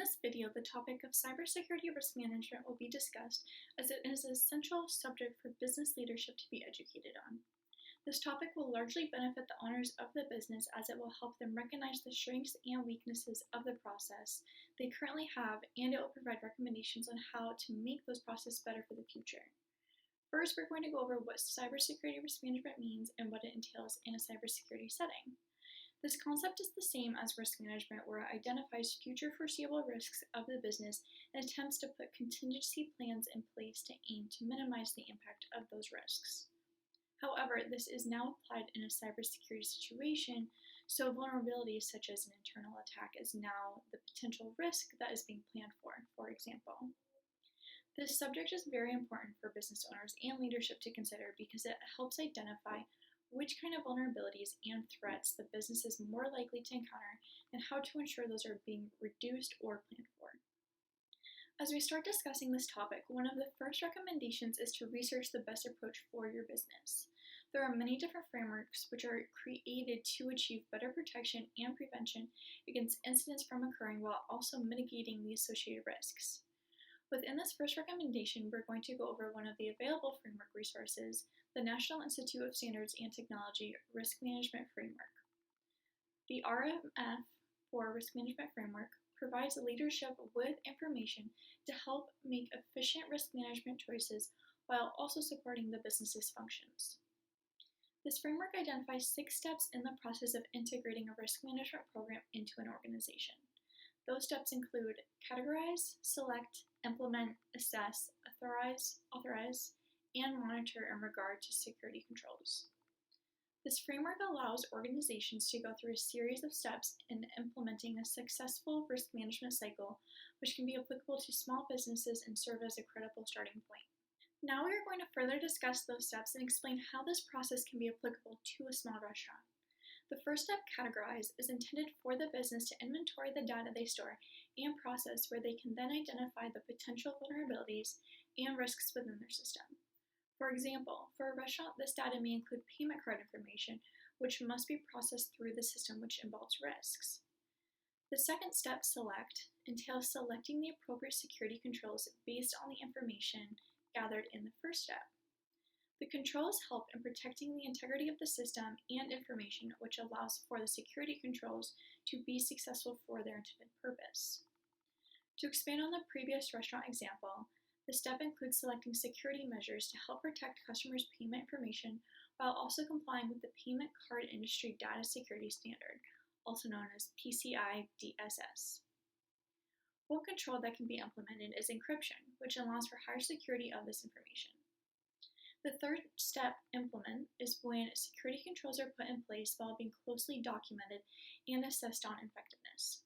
this video, the topic of cybersecurity risk management will be discussed as it is an essential subject for business leadership to be educated on. This topic will largely benefit the owners of the business as it will help them recognize the strengths and weaknesses of the process they currently have, and it will provide recommendations on how to make those processes better for the future. First, we're going to go over what cybersecurity risk management means and what it entails in a cybersecurity setting. This concept is the same as risk management, where it identifies future foreseeable risks of the business and attempts to put contingency plans in place to aim to minimize the impact of those risks. However, this is now applied in a cybersecurity situation, so vulnerabilities such as an internal attack is now the potential risk that is being planned for example. This subject is very important for business owners and leadership to consider because it helps identify which kind of vulnerabilities and threats the business is more likely to encounter and how to ensure those are being reduced or planned for. As we start discussing this topic, one of the first recommendations is to research the best approach for your business. There are many different frameworks which are created to achieve better protection and prevention against incidents from occurring while also mitigating the associated risks. Within this first recommendation, we're going to go over one of the available framework resources, the National Institute of Standards and Technology Risk Management Framework. The RMF, or Risk Management Framework, provides leadership with information to help make efficient risk management choices while also supporting the business's functions. This framework identifies 6 steps in the process of integrating a risk management program into an organization. Those steps include categorize, select, implement, assess, authorize, and monitor in regard to security controls. This framework allows organizations to go through a series of steps in implementing a successful risk management cycle, which can be applicable to small businesses and serve as a credible starting point. Now we are going to further discuss those steps and explain how this process can be applicable to a small restaurant. The first step, categorize, is intended for the business to inventory the data they store and process, where they can then identify the potential vulnerabilities and risks within their system. For example, for a restaurant, this data may include payment card information, which must be processed through the system, which involves risks. The second step, select, entails selecting the appropriate security controls based on the information gathered in the first step. The controls help in protecting the integrity of the system and information, which allows for the security controls to be successful for their intended purpose. To expand on the previous restaurant example, the step includes selecting security measures to help protect customers' payment information while also complying with the Payment Card Industry Data Security Standard, also known as PCI DSS. One control that can be implemented is encryption, which allows for higher security of this information. The third step, implement, is when security controls are put in place while being closely documented and assessed on effectiveness.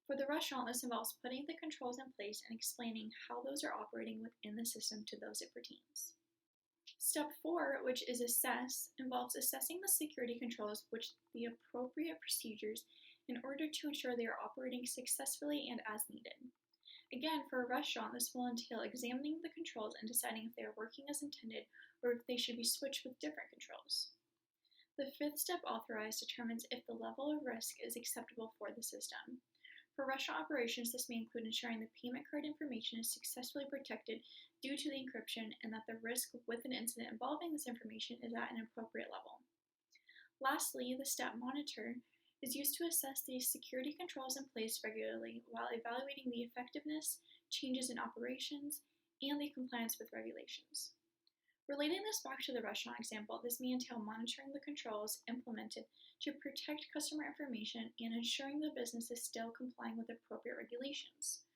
For the restaurant, this involves putting the controls in place and explaining how those are operating within the system to those it pertains. Step 4, which is assess, involves assessing the security controls with the appropriate procedures in order to ensure they are operating successfully and as needed. Again, for a restaurant, this will entail examining the controls and deciding if they are working as intended or if they should be switched with different controls. The fifth step, authorize, determines if the level of risk is acceptable for the system. For restaurant operations, this may include ensuring the payment card information is successfully protected due to the encryption and that the risk with an incident involving this information is at an appropriate level. Lastly, the step, monitor, is used to assess the security controls in place regularly while evaluating the effectiveness, changes in operations, and the compliance with regulations. Relating this back to the restaurant example, this may entail monitoring the controls implemented to protect customer information and ensuring the business is still complying with appropriate regulations.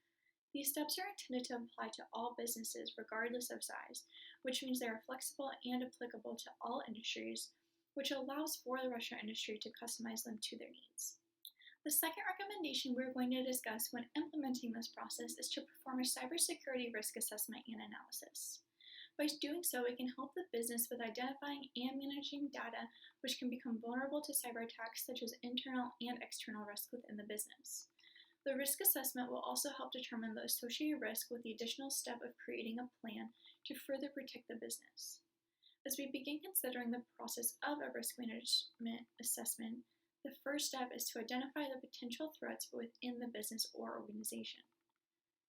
These steps are intended to apply to all businesses regardless of size, which means they are flexible and applicable to all industries, which allows for the restaurant industry to customize them to their needs. The second recommendation we're going to discuss when implementing this process is to perform a cybersecurity risk assessment and analysis. By doing so, it can help the business with identifying and managing data which can become vulnerable to cyber attacks such as internal and external risk within the business. The risk assessment will also help determine the associated risk with the additional step of creating a plan to further protect the business. As we begin considering the process of a risk management assessment, The first step is to identify the potential threats within the business or organization.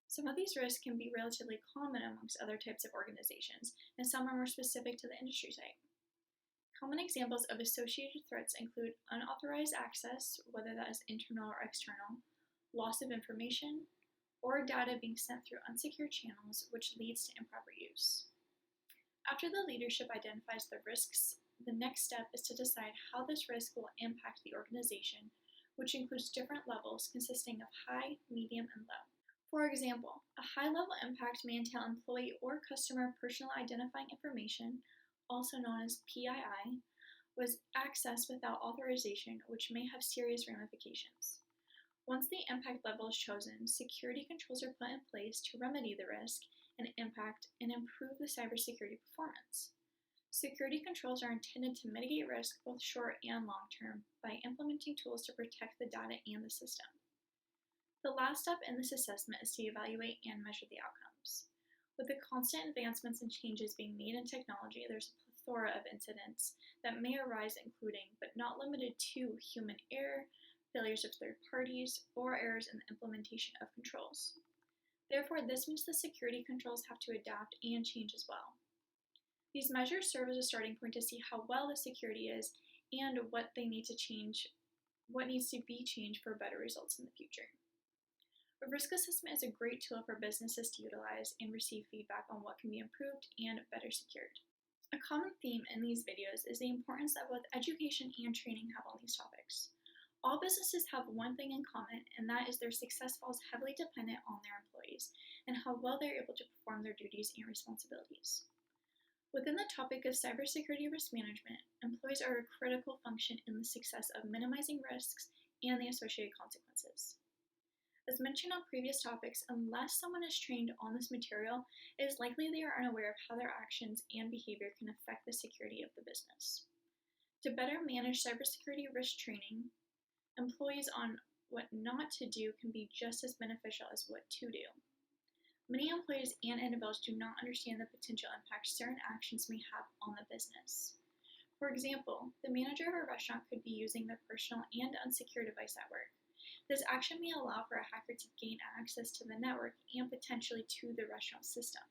Some of these risks can be relatively common amongst other types of organizations, and some are more specific to the industry type. Common examples of associated threats include unauthorized access, whether that is internal or external, loss of information, or data being sent through unsecure channels, which leads to improper use. After the leadership identifies the risks, the next step is to decide how this risk will impact the organization, which includes different levels consisting of high, medium, and low. For example, a high-level impact may entail employee or customer personal identifying information, also known as PII, was accessed without authorization, which may have serious ramifications. Once the impact level is chosen, security controls are put in place to remedy the risk and impact and improve the cybersecurity performance. Security controls are intended to mitigate risk both short and long term by implementing tools to protect the data and the system. The last step in this assessment is to evaluate and measure the outcomes. With the constant advancements and changes being made in technology, there's a plethora of incidents that may arise, including, but not limited to, human error, failures of third parties, or errors in the implementation of controls. Therefore, this means the security controls have to adapt and change as well. These measures serve as a starting point to see how well the security is and what needs to be changed for better results in the future. A risk assessment is a great tool for businesses to utilize and receive feedback on what can be improved and better secured. A common theme in these videos is the importance that both education and training have on these topics. All businesses have one thing in common, and that is their success falls heavily dependent on their employees and how well they're able to perform their duties and responsibilities. Within the topic of cybersecurity risk management, employees are a critical function in the success of minimizing risks and the associated consequences. As mentioned on previous topics, unless someone is trained on this material, it is likely they are unaware of how their actions and behavior can affect the security of the business. To better manage cybersecurity risk training, employees on what not to do can be just as beneficial as what to do. Many employees and individuals do not understand the potential impact certain actions may have on the business. For example, the manager of a restaurant could be using their personal and unsecure device at work. This action may allow for a hacker to gain access to the network and potentially to the restaurant system.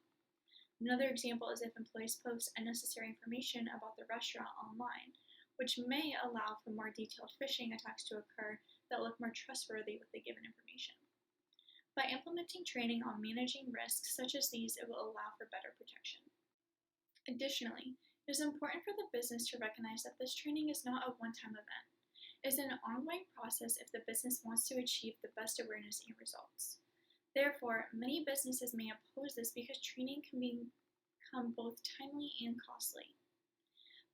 Another example is if employees post unnecessary information about the restaurant online, which may allow for more detailed phishing attacks to occur that look more trustworthy with the given information. By implementing training on managing risks such as these, it will allow for better protection. Additionally, it is important for the business to recognize that this training is not a one-time event. It is an ongoing process if the business wants to achieve the best awareness and results. Therefore, many businesses may oppose this because training can become both timely and costly.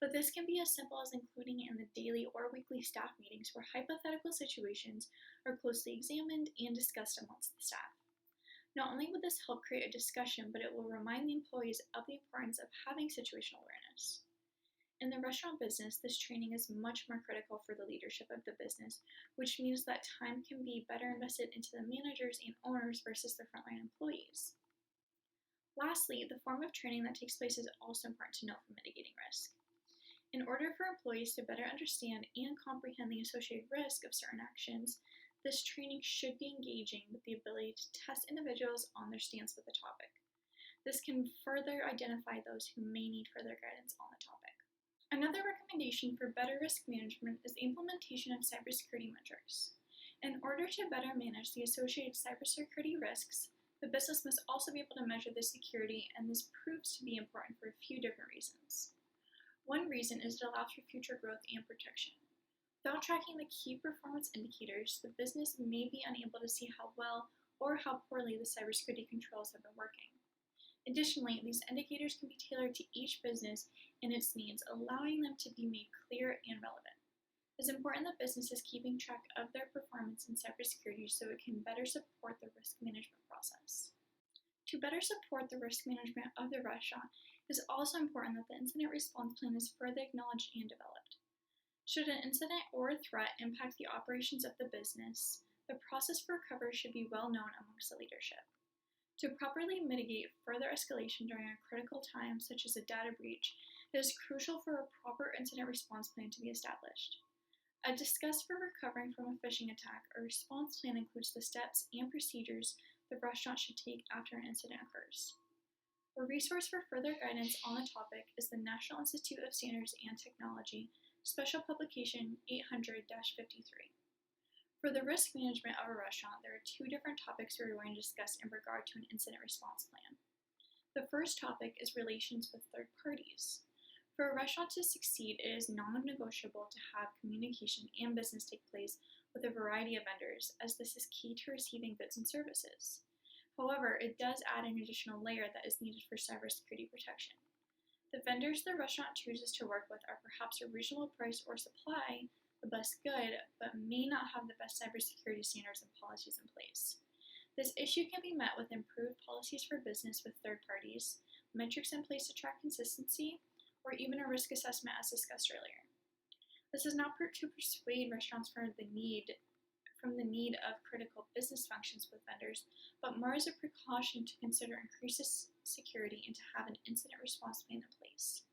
But this can be as simple as including it in the daily or weekly staff meetings where hypothetical situations are closely examined and discussed amongst the staff. Not only would this help create a discussion, but it will remind the employees of the importance of having situational awareness. In the restaurant business, this training is much more critical for the leadership of the business, which means that time can be better invested into the managers and owners versus the frontline employees. Lastly, the form of training that takes place is also important to note for mitigating risk. In order for employees to better understand and comprehend the associated risk of certain actions, this training should be engaging with the ability to test individuals on their stance with the topic. This can further identify those who may need further guidance on the topic. Another recommendation for better risk management is the implementation of cybersecurity metrics. In order to better manage the associated cybersecurity risks, the business must also be able to measure the security, and this proves to be important for a few different reasons. One reason is it allows for future growth and protection. Without tracking the key performance indicators, the business may be unable to see how well or how poorly the cybersecurity controls have been working. Additionally, these indicators can be tailored to each business and its needs, allowing them to be made clear and relevant. It's important that businesses keeping track of their performance in cybersecurity so it can better support the risk management process. To better support the risk management of the restaurant, it is also important that the incident response plan is further acknowledged and developed. Should an incident or threat impact the operations of the business, the process for recovery should be well known amongst the leadership. To properly mitigate further escalation during a critical time, such as a data breach, it is crucial for a proper incident response plan to be established. A discuss for recovering from a phishing attack, a response plan includes the steps and procedures the restaurant should take after an incident occurs. A resource for further guidance on the topic is the National Institute of Standards and Technology, Special Publication 800-53. For the risk management of a restaurant, there are two different topics we are going to discuss in regard to an incident response plan. The first topic is relations with third parties. For a restaurant to succeed, it is non-negotiable to have communication and business take place with a variety of vendors, as this is key to receiving goods and services. However, it does add an additional layer that is needed for cybersecurity protection. The vendors the restaurant chooses to work with are perhaps a reasonable price or supply the best good, but may not have the best cybersecurity standards and policies in place. This issue can be met with improved policies for business with third parties, metrics in place to track consistency, or even a risk assessment as discussed earlier. This is not to persuade restaurants from the need of critical business functions with vendors, but more as a precaution to consider increased security and to have an incident response plan in place.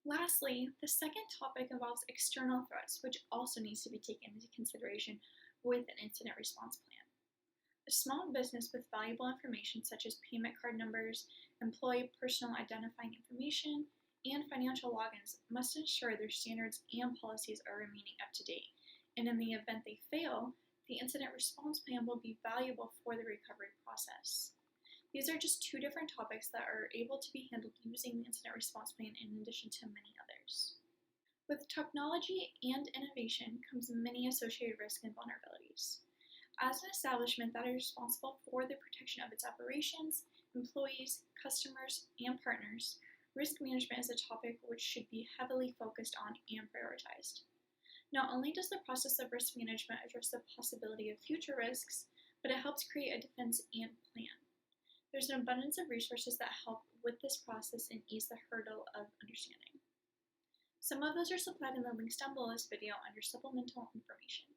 Lastly, the second topic involves external threats, which also needs to be taken into consideration with an incident response plan. A small business with valuable information such as payment card numbers, employee personal identifying information, and financial logins must ensure their standards and policies are remaining up to date, and in the event they fail, the incident response plan will be valuable for the recovery process. These are just two different topics that are able to be handled using the incident response plan in addition to many others. With technology and innovation comes many associated risks and vulnerabilities. As an establishment that is responsible for the protection of its operations, employees, customers, and partners, risk management is a topic which should be heavily focused on and prioritized. Not only does the process of risk management address the possibility of future risks, but it helps create a defense and plan. There's an abundance of resources that help with this process and ease the hurdle of understanding. Some of those are supplied in the links down below this video under supplemental information.